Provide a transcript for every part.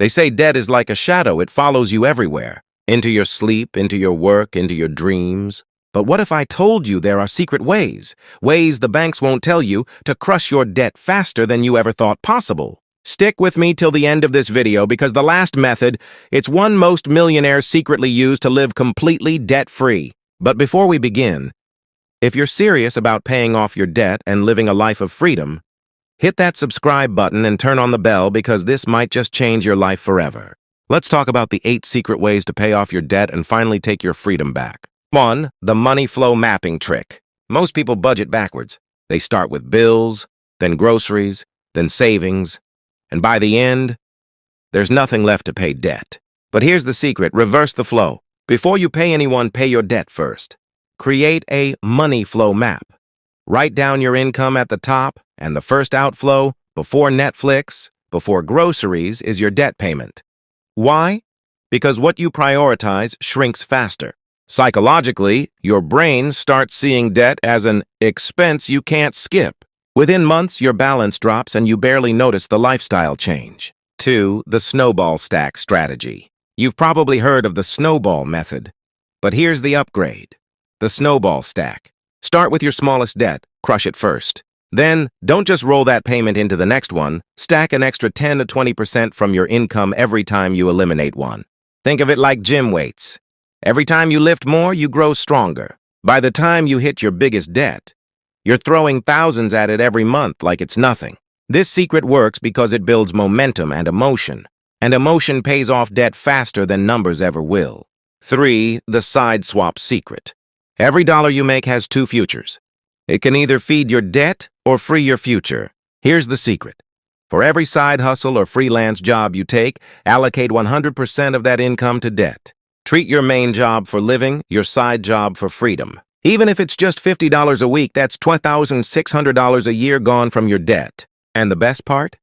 They say debt is like a shadow. It follows you everywhere, into your sleep, into your work, into your dreams. But what if I told you there are secret ways the banks won't tell you, to crush your debt faster than you ever thought possible? Stick with me till the end of this video because the last method, it's one most millionaires secretly use to live completely debt-free. But before we begin, if you're serious about paying off your debt and living a life of freedom, hit that subscribe button and turn on the bell because this might just change your life forever. Let's talk about the 8 secret ways to pay off your debt and finally take your freedom back. 1. The money flow mapping trick. Most people budget backwards. They start with bills, then groceries, then savings, and by the end, there's nothing left to pay debt. But here's the secret: reverse the flow. Before you pay anyone, pay your debt first. Create a money flow map. Write down your income at the top, and the first outflow, before Netflix, before groceries, is your debt payment. Why? Because what you prioritize shrinks faster. Psychologically, your brain starts seeing debt as an expense you can't skip. Within months, your balance drops and you barely notice the lifestyle change. 2. The Snowball-Stack Strategy. You've probably heard of the snowball method, but here's the upgrade. The snowball stack. Start with your smallest debt, crush it first. Then, don't just roll that payment into the next one, stack an extra 10 to 20% from your income every time you eliminate one. Think of it like gym weights. Every time you lift more, you grow stronger. By the time you hit your biggest debt, you're throwing thousands at it every month like it's nothing. This secret works because it builds momentum and emotion pays off debt faster than numbers ever will. 3. The side swap secret. Every dollar you make has 2 futures. It can either feed your debt or free your future. Here's the secret. For every side hustle or freelance job you take, allocate 100% of that income to debt. Treat your main job for living, your side job for freedom. Even if it's just $50 a week, that's $12,600 a year gone from your debt. And the best part?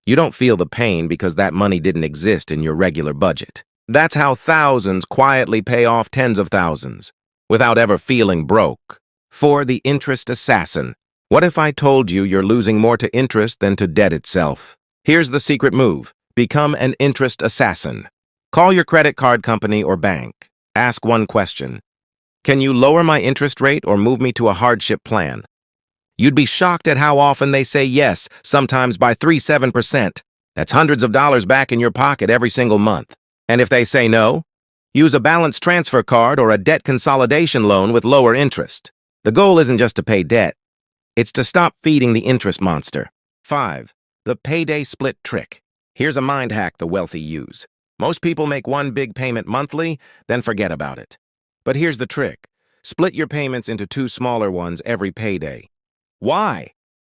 You don't feel the pain because that money didn't exist in your regular budget. That's how thousands quietly pay off tens of thousands, without ever feeling broke. 4. The interest assassin. What if I told you you're losing more to interest than to debt itself? Here's the secret move. Become an interest assassin. Call your credit card company or bank. Ask one question. Can you lower my interest rate or move me to a hardship plan? You'd be shocked at how often they say yes, sometimes by 7%. That's hundreds of dollars back in your pocket every single month. And if they say no, use a balance transfer card or a debt consolidation loan with lower interest. The goal isn't just to pay debt. It's to stop feeding the interest monster. 5. The payday split trick. Here's a mind hack the wealthy use. Most people make one big payment monthly, then forget about it. But here's the trick. Split your payments into 2 smaller ones every payday. Why?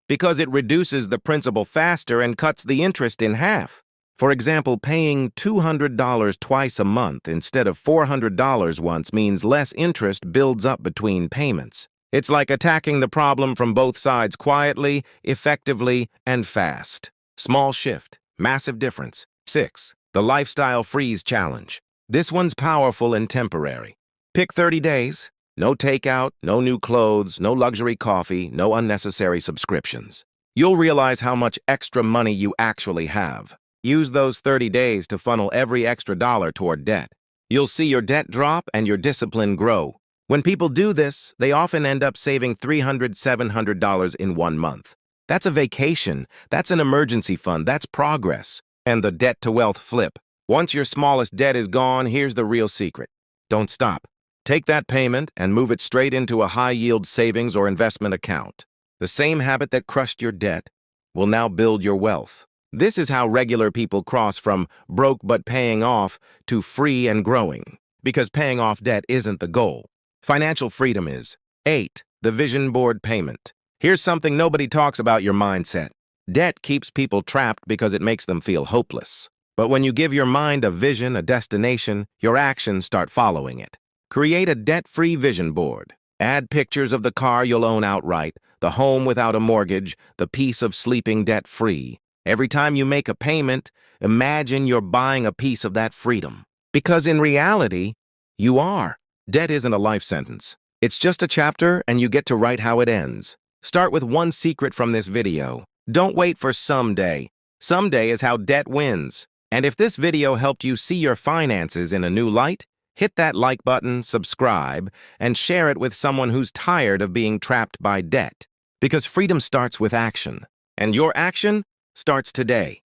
Because it reduces the principal faster and cuts the interest in half. For example, paying $200 twice a month instead of $400 once means less interest builds up between payments. It's like attacking the problem from both sides quietly, effectively, and fast. Small shift, massive difference. 6. The Lifestyle Freeze Challenge. This one's powerful and temporary. Pick 30 days. No takeout, no new clothes, no luxury coffee, no unnecessary subscriptions. You'll realize how much extra money you actually have. Use those 30 days to funnel every extra dollar toward debt. You'll see your debt drop and your discipline grow. When people do this, they often end up saving $300, $700 in 1 month. That's a vacation. That's an emergency fund. That's progress. And the debt-to-wealth flip. Once your smallest debt is gone, here's the real secret. Don't stop. Take that payment and move it straight into a high-yield savings or investment account. The same habit that crushed your debt will now build your wealth. This is how regular people cross from broke but paying off to free and growing. Because paying off debt isn't the goal. Financial freedom is. 8. The vision board payment. Here's something nobody talks about: your mindset. Debt keeps people trapped because it makes them feel hopeless. But when you give your mind a vision, a destination, your actions start following it. Create a debt-free vision board. Add pictures of the car you'll own outright, the home without a mortgage, the peace of sleeping debt-free. Every time you make a payment, imagine you're buying a piece of that freedom. Because in reality, you are. Debt isn't a life sentence. It's just a chapter, and you get to write how it ends. Start with one secret from this video. Don't wait for someday. Someday is how debt wins. And if this video helped you see your finances in a new light, hit that like button, subscribe, and share it with someone who's tired of being trapped by debt. Because freedom starts with action, and your action starts today.